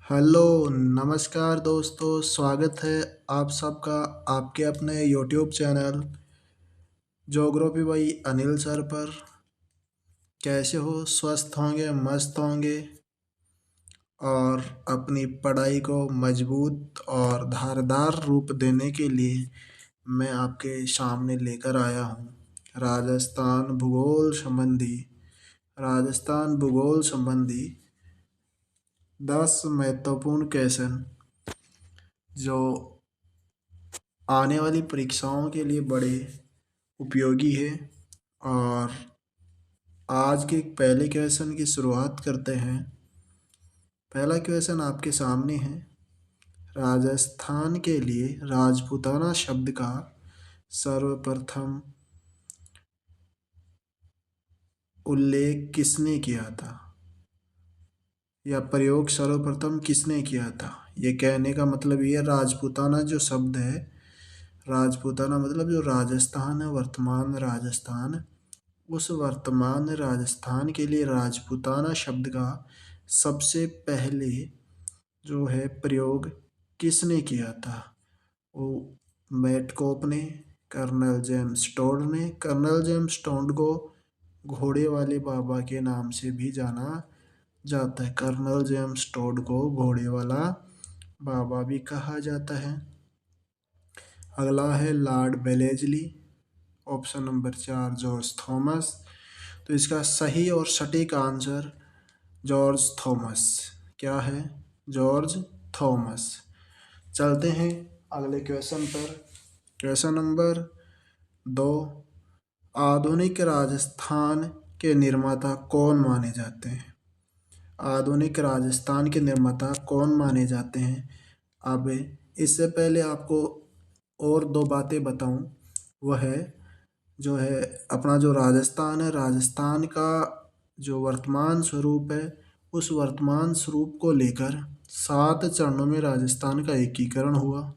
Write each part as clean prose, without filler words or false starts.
Hello, नमस्कार दोस्तों, स्वागत है आप सबका आपके अपने YouTube channel geography by Anil sir पर। कैसे हो? स्वस्थ होंगे, मस्त होंगे और अपनी पढ़ाई को मजबूत और धारदार रूप देने के लिए मैं आपके सामने लेकर आया हूँ राजस्थान भूगोल संबंधी राजस्थान भूगोल संबंधी 10 महत्वपूर्ण क्वेश्चन जो आने वाली परीक्षाओं के लिए बड़े उपयोगी है। और आज के पहले क्वेश्चन की शुरुआत करते हैं। पहला क्वेश्चन आपके सामने है। राजस्थान के लिए राजपूताना शब्द का सर्वप्रथम उल्लेख किसने किया था या प्रयोग सर्वप्रथम किसने किया था? ये कहने का मतलब ये राजपूताना जो शब्द है, राजपूताना मतलब जो राजस्थान है, वर्तमान राजस्थान, उस वर्तमान राजस्थान के लिए राजपूताना शब्द का सबसे पहले जो है प्रयोग किसने किया था? वो मैटकोप ने, कर्नल जेम्स टोड ने। कर्नल जेम्स टोड को घोड़े वाले बाबा के नाम से भी जाना जाता है। कर्नल जेम्स टोड को घोड़े वाला बाबा भी कहा जाता है। अगला है लॉर्ड बेलेजली। Option number 4 George Thomas. तो इसका सही और सटीक आंसर जॉर्ज थॉमस। क्या है? George Thomas. चलते हैं अगले क्वेश्चन पर। Question number 2। आधुनिक राजस्थान के निर्माता कौन माने जाते हैं? आधुनिक राजस्थान के निर्माता कौन माने जाते हैं? अब इससे पहले आपको और दो बातें बताऊं। वह है जो है अपना जो राजस्थान है, राजस्थान का जो वर्तमान स्वरूप है, उस वर्तमान स्वरूप को लेकर 7 चरणों में राजस्थान का एकीकरण हुआ।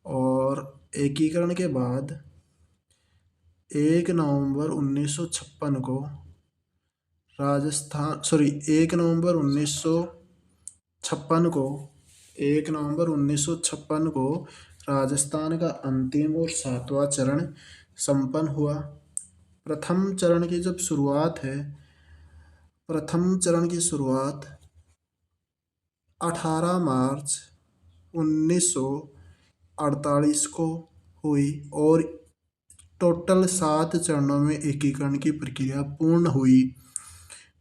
और एकीकरण के बाद 1 नवंबर 1956 को राजस्थान 1 नवंबर 1956 को 1 नवंबर 1956 को राजस्थान का अंतिम और 7वां चरण संपन्न हुआ। प्रथम चरण की जब शुरुआत है, प्रथम चरण की शुरुआत 18 मार्च 1948 को हुई और टोटल 7 चरणों में एकीकरण की प्रक्रिया पूर्ण हुई।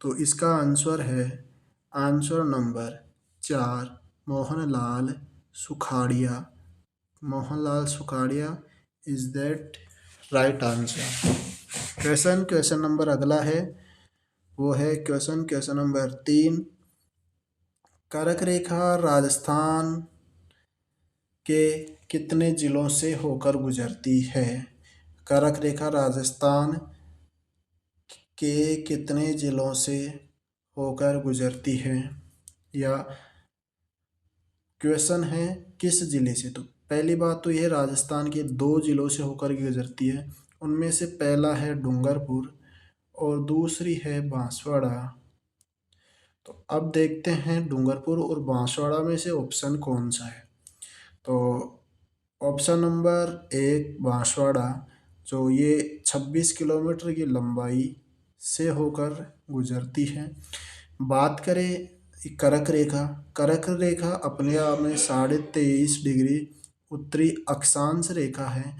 तो इसका आंसर है answer number 4 Mohanlal Sukhadia. Mohanlal Sukhadia is that right answer. Question number अगला है, वो है क्वेश्चन नंबर 3। कर्क रेखा राजस्थान के कितने जिलों से होकर गुजरती है? कर्क रेखा राजस्थान के कितने जिलों से होकर गुजरती है? या क्वेश्चन है किस जिले से? तो पहली बात तो यह राजस्थान के 2 जिलों से होकर गुजरती है। उनमें से पहला है डूंगरपुर और दूसरी है बांसवाड़ा। तो अब देखते हैं डूंगरपुर और बांसवाड़ा में से ऑप्शन कौन सा है। तो ऑप्शन नंबर 1 बांसवाड़ा, जो ये 26 किलोमीटर की लंबाई से होकर गुजरती है। बात करें कर्क रेखा, कर्क रेखा अपने आप में 23.5 डिग्री उत्तरी अक्षांश रेखा है,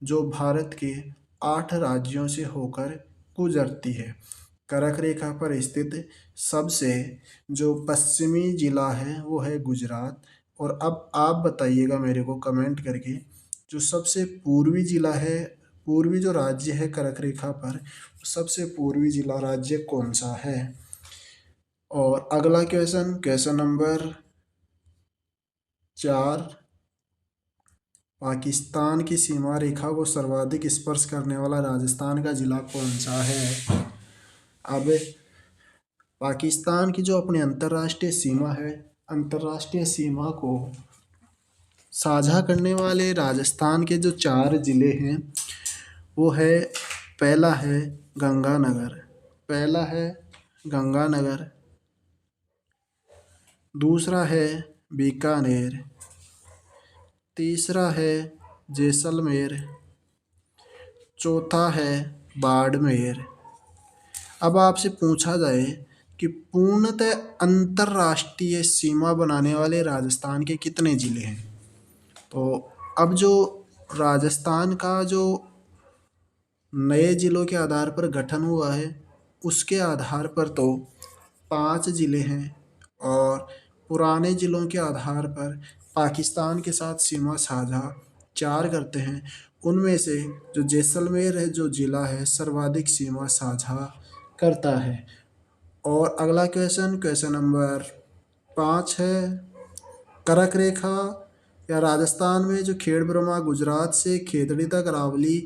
जो भारत के 8 राज्यों से होकर गुजरती है। कर्क रेखा पर स्थित सबसे जो पश्चिमी जिला है वो है गुजरात। और अब आप बताइएगा मेरे को कमेंट करके, जो सबसे पूर्वी जिला है, पूर्वी जो राज्य है कर्क रेखा पर, सबसे पूर्वी जिला राज्य कौन सा है? और अगला क्वेश्चन नंबर 4। पाकिस्तान की सीमा रेखा को सर्वाधिक स्पर्श करने वाला राजस्थान का जिला कौन सा है? अब पाकिस्तान की जो अपनी अंतर्राष्ट्रीय सीमा है, अंतर्राष्ट्रीय सीमा को साझा करने वाले राजस्थान के जो 4 जिले हैं वो है, पहला है गंगानगर, पहला है गंगानगर, दूसरा है बीकानेर, तीसरा है जैसलमेर, चौथा है बाड़मेर। अब आपसे पूछा जाए कि पूर्णतः अंतर्राष्ट्रीय सीमा बनाने वाले राजस्थान के कितने जिले हैं, तो अब जो राजस्थान का जो नए जिलों के आधार पर गठन हुआ है उसके आधार पर तो 5 जिले हैं, और पुराने जिलों के आधार पर पाकिस्तान के साथ सीमा साझा 4 करते हैं। उनमें से जो जैसलमेर है जो जिला है सर्वाधिक सीमा साझा करता है। और अगला क्वेश्चन, क्वेश्चन नंबर 5 है, कर्क रेखा या राजस्थान में जो खेड़ ब्रह्मा गुजरात से खेतड़ी तक अरावली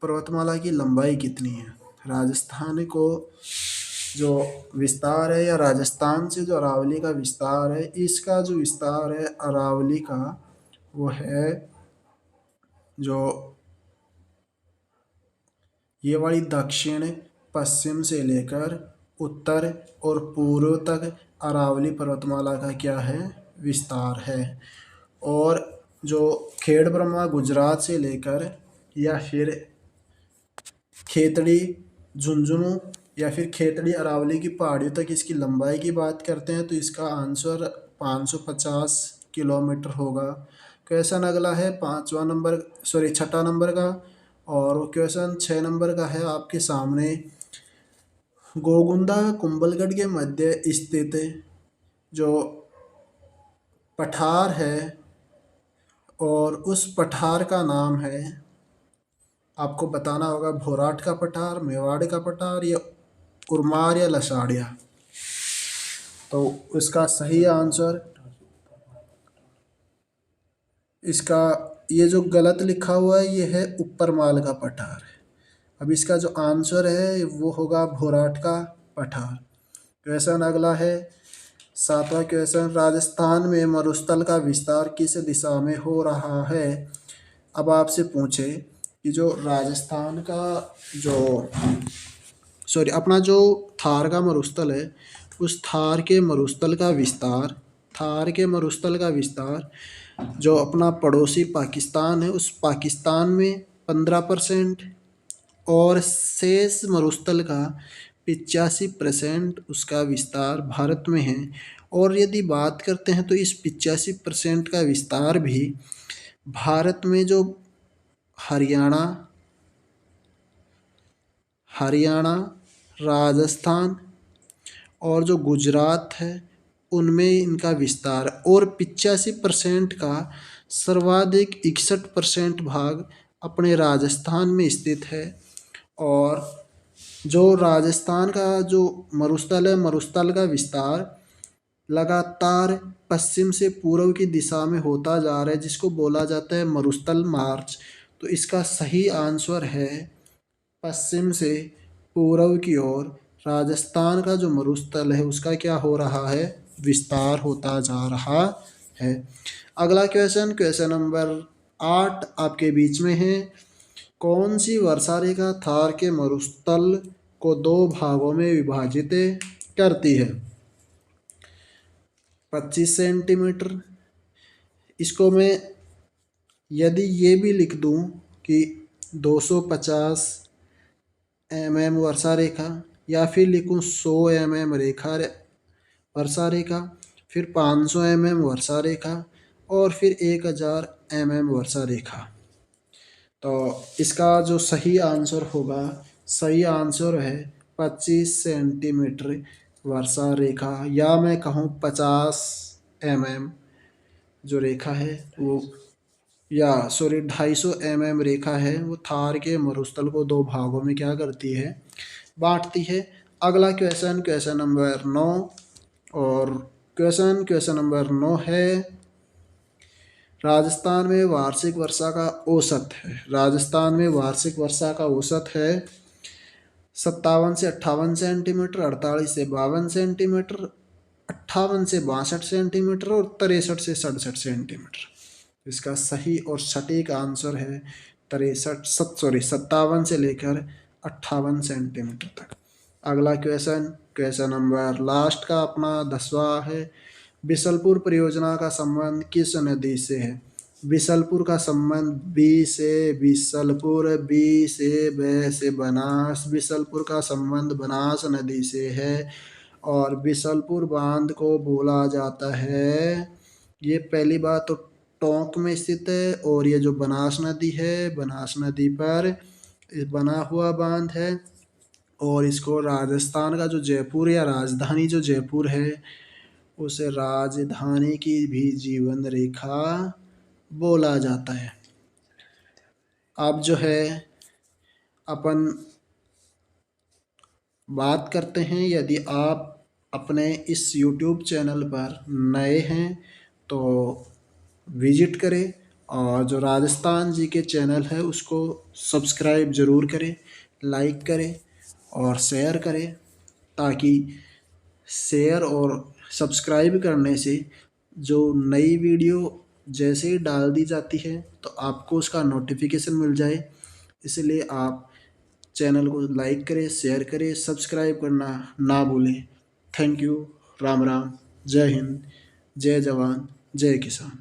पर्वतमाला की लंबाई कितनी है। राजस्थान को जो विस्तार है या राजस्थान से जो अरावली का विस्तार है, इसका जो विस्तार है अरावली का वो है जो ये वाली दक्षिण पश्चिम से लेकर उत्तर और पूर्व तक अरावली पर्वतमाला का क्या है, विस्तार है। और जो खेड़ ब्रह्मा गुजरात से लेकर या फिर खेतड़ी झुंझुनू या फिर खेतड़ी अरावली की पहाड़ियों तक इसकी लंबाई की बात करते हैं तो इसका आंसर 550 किलोमीटर होगा। क्वेश्चन अगला है छठा नंबर का, और वो क्वेश्चन 6 नंबर का है आपके सामने। गोगुंदा कुंभलगढ़ के मध्य स्थित जो पठार है और उस पठार का नाम है, आपको बताना होगा भोराट का पठार, मेवाड़ का पठार या उरमार या लसाड़िया। तो इसका सही आंसर, इसका ये जो गलत लिखा हुआ है ये है ऊपरमाल का पठार। अब इसका जो आंसर है वो होगा भोराट का पठार। क्वेश्चन अगला है 7वां क्वेश्चन, राजस्थान में मरुस्थल का विस्तार किस दिशा में हो रहा है। अब आपसे पूछे कि जो राजस्थान का जो अपना जो थार का मरुस्थल है उस थार के मरुस्थल का विस्तार, जो अपना पड़ोसी पाकिस्तान है उस पाकिस्तान में 15% और शेष मरुस्थल का 85% उसका विस्तार भारत में है। और यदि बात करते हैं तो इस 85% का विस्तार भी भारत में जो हरियाणा, राजस्थान और जो गुजरात है उनमें इनका विस्तार, और 85% का सर्वाधिक 61% भाग अपने राजस्थान में स्थित है। और जो राजस्थान का जो मरुस्थल है, मरुस्थल का विस्तार लगातार पश्चिम से पूर्व की दिशा में होता जा रहा है जिसको बोला जाता है मरुस्थल मार्च। तो इसका सही आंसर है पश्चिम से पूर्व की ओर राजस्थान का जो मरुस्थल है उसका क्या हो रहा है, विस्तार होता जा रहा है। अगला क्वेश्चन, क्वेश्चन नंबर 8 आपके बीच में है। कौन सी वर्षा रेखा थार के मरुस्थल को 2 भागों में विभाजित करती है। 25 सेंटीमीटर। इसको मैं यदि ये भी लिख दूं कि 250 mm वर्षा रेखा, या फिर लिखूं 100 mm वर्षा रेखा, फिर 500 mm वर्षा रेखा और फिर 1000 mm वर्षा रेखा, तो इसका जो सही आंसर होगा, सही आंसर है 25 सेंटीमीटर वर्षा रेखा, या मैं कहूँ 50 mm जो रेखा है वो, या 250 mm रेखा है वो थार के मरुस्थल को 2 भागों में क्या करती है, बांटती है। अगला क्वेश्चन, क्वेश्चन नंबर 9, और क्वेश्चन नंबर 9 है, राजस्थान में वार्षिक वर्षा का औसत है। राजस्थान में वार्षिक वर्षा का औसत है 57 से 58 सेंटीमीटर, 48 से 52 सेंटीमीटर, 58 से 62 सेंटीमीटर और 63 से 67 सेंटीमीटर। इसका सही और सटीक आंसर है 57 से लेकर 58 सेंटीमीटर तक। अगला क्वेश्चन, क्वेश्चन नंबर लास्ट का अपना 10वां है, बिसलपुर परियोजना का संबंध किस नदी से है? बिसलपुर का संबंध बी से बिसलपुर, बी से ब से बनास, बिसलपुर का संबंध बनास नदी से है। और बिसलपुर बांध को बोला जाता है, ये पहली बात तो टोंक में स्थित है, और ये जो बनास नदी है, बनास नदी पर बना हुआ बांध है। और इसको राजस्थान का जो जयपुर या राजधानी जो जयपुर है, उस राजधानी की भी जीवन रेखा बोला जाता है। अब जो है अपन बात करते हैं, यदि आप अपने इस YouTube चैनल पर नए हैं तो विजिट करें, और जो राजस्थान जी के चैनल है उसको सब्सक्राइब ज़रूर करें, लाइक करें और शेयर करें, ताकि शेयर और सब्सक्राइब करने से जो नई वीडियो जैसे ही डाल दी जाती है तो आपको उसका नोटिफिकेशन मिल जाए। इसलिए आप चैनल को लाइक करें, शेयर करें, सब्सक्राइब करना ना भूलें। Thank you. राम राम। जय हिंद। जय जवान। जय किसान।